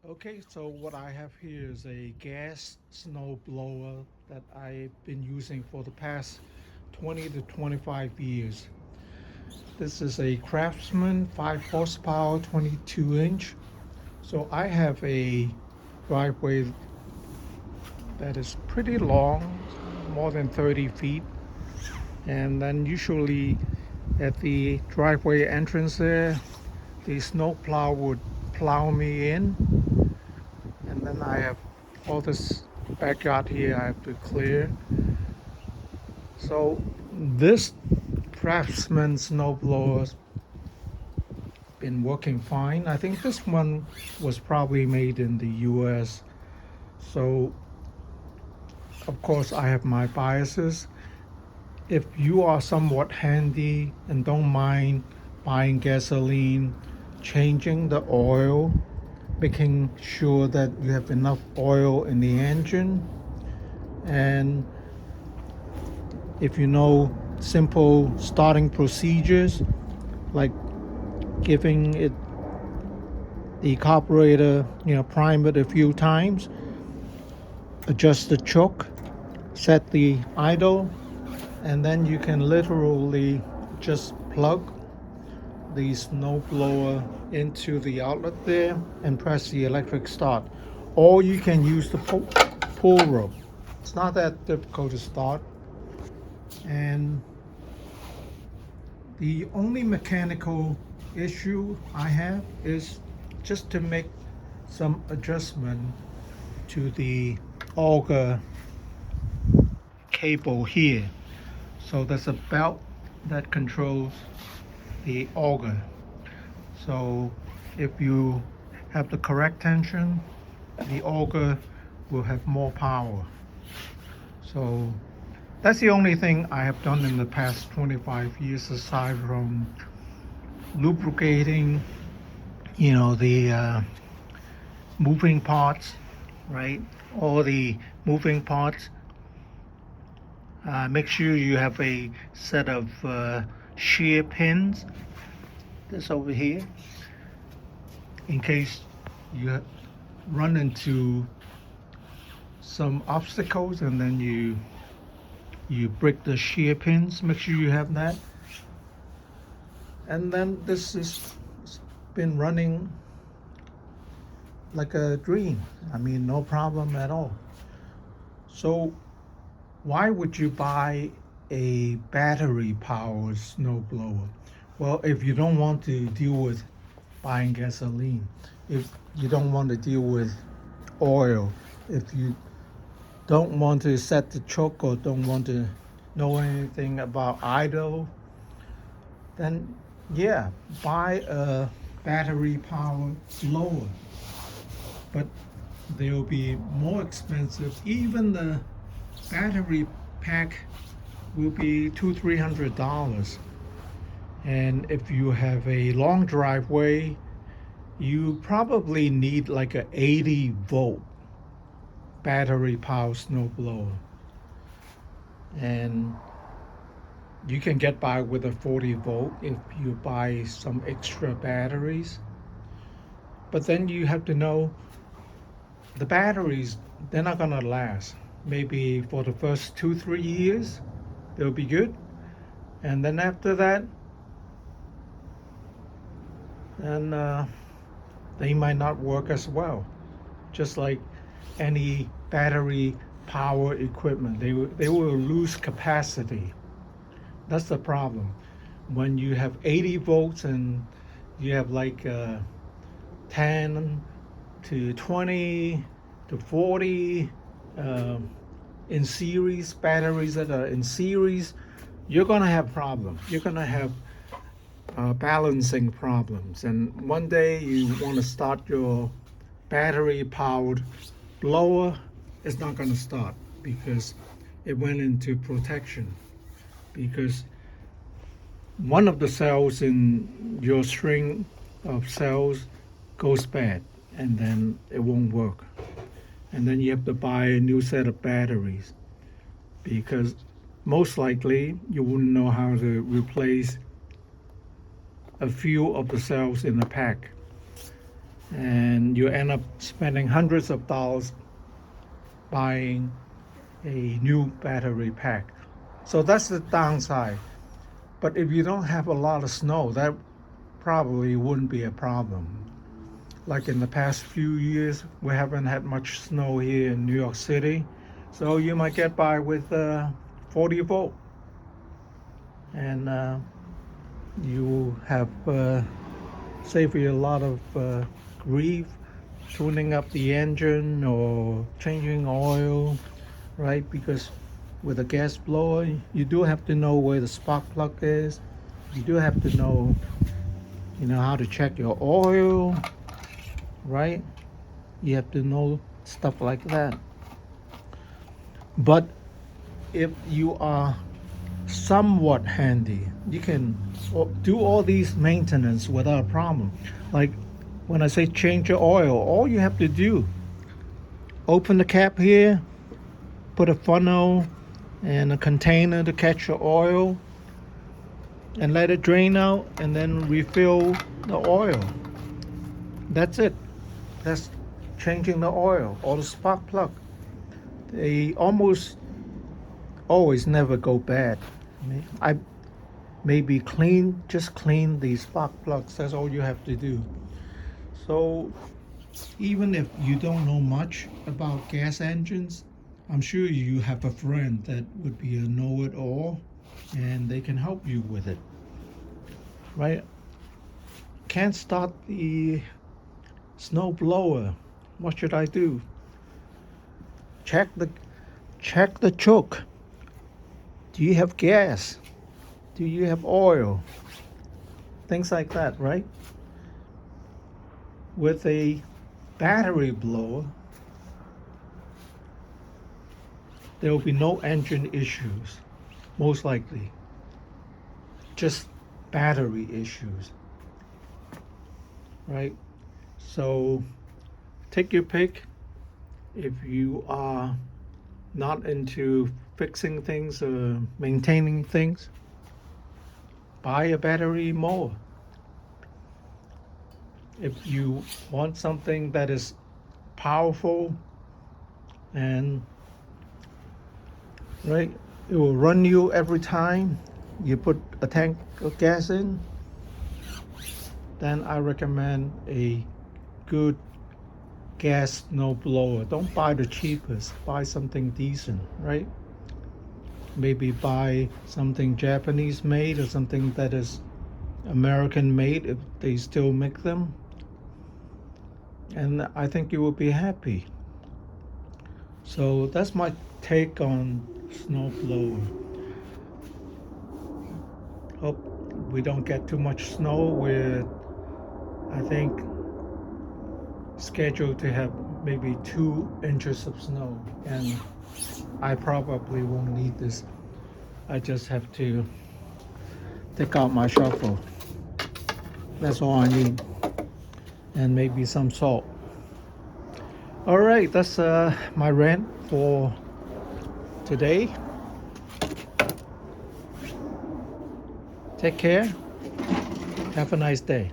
Okay, so what I have here is a gas snow blower that I've been using for the past 20 to 25 years. This is a Craftsman 5 horsepower 22 inch. So I have a driveway that is pretty long, more than 30 feet. And then usually at the driveway entrance there, the snow plow would plow me in. And then I have all this backyard here I have to clear. So this Craftsman snowblower's been working fine. I think this one was probably made in the US. So of course I have my biases. If you are somewhat handy and don't mind buying gasoline, changing the oil, making sure that you have enough oil in the engine, and if you know simple starting procedures like giving it the carburetor, prime it a few times, adjust the choke, set the idle, and then you can literally just plug the snow blower into the outlet there and press the electric start. Or you can use the pull rope. It's not that difficult to start. And the only mechanical issue I have is just to make some adjustment to the auger cable here. So there's a belt that controls the auger. So if you have the correct tension, the auger will have more power. So that's the only thing I have done in the past 25 years aside from lubricating, the moving parts, right? All the moving parts. Make sure you have a set of shear pins. This over here, in case you run into some obstacles and then you break the shear pins. Make sure you have that. And then this has been running like a dream. I mean, no problem at all. So why would you buy a battery powered snowblower? Well, if you don't want to deal with buying gasoline, if you don't want to deal with oil, if you don't want to set the choke or don't want to know anything about idle, then yeah, buy a battery powered blower. But they'll be more expensive. Even the battery pack will be $200-300. And if you have a long driveway, you probably need like a 80-volt battery powered snowblower. And you can get by with a 40-volt if you buy some extra batteries. But then you have to know the batteries, they're not gonna last. Maybe for the first 2-3 years, they'll be good. And then after that, then they might not work as well. Just like any battery power equipment, they will lose capacity. That's the problem. When you have 80 volts and you have like 10 to 20 to 40 in series, batteries that are in series, you're going to have problems. You're going to have balancing problems. And one day you want to start your battery powered blower, it's not going to start because it went into protection. Because one of the cells in your string of cells goes bad and then it won't work. And then you have to buy a new set of batteries because most likely you wouldn't know how to replace a few of the cells in the pack. and you end up spending hundreds of dollars buying a new battery pack. So that's the downside. But if you don't have a lot of snow, that probably wouldn't be a problem. Like in the past few years, we haven't had much snow here in New York City, so you might get by with 40 volt, and you have saved you a lot of grief tuning up the engine or changing oil, right? Because with a gas blower, you do have to know where the spark plug is. You do have to know, how to check your oil, right? You have to know stuff like that. But if you are somewhat handy, you can do all these maintenance without a problem. Like when I say change your oil, all you have to do, open the cap here, put a funnel and a container to catch your oil, and let it drain out, and then refill the oil. That's it. That's changing the oil or the spark plug. They almost always never go bad. I maybe just clean the spark plugs. That's all you have to do. So even if you don't know much about gas engines, I'm sure you have a friend that would be a know-it-all, and they can help you with it, right? Can't start the snow blower. What should I do? Check the choke. Do you have gas? Do you have oil? Things like that, right? With a battery blower, there will be no engine issues, most likely. Just battery issues, right? So take your pick. If you are not into fixing things or maintaining things, buy a battery mower. If you want something that is powerful and right, it will run you every time you put a tank of gas in, then I recommend a good gas snow blower. Don't buy the cheapest, buy something decent, right? Maybe buy something Japanese made or something that is American made if they still make them. And I think you will be happy. So that's my take on snow blower. Hope we don't get too much snow. We're, I think, scheduled to have maybe 2 inches of snow, and I probably won't need this. I just have to take out my shovel. That's all I need, and maybe some salt. All right, that's my rant for today. Take care. Have a nice day.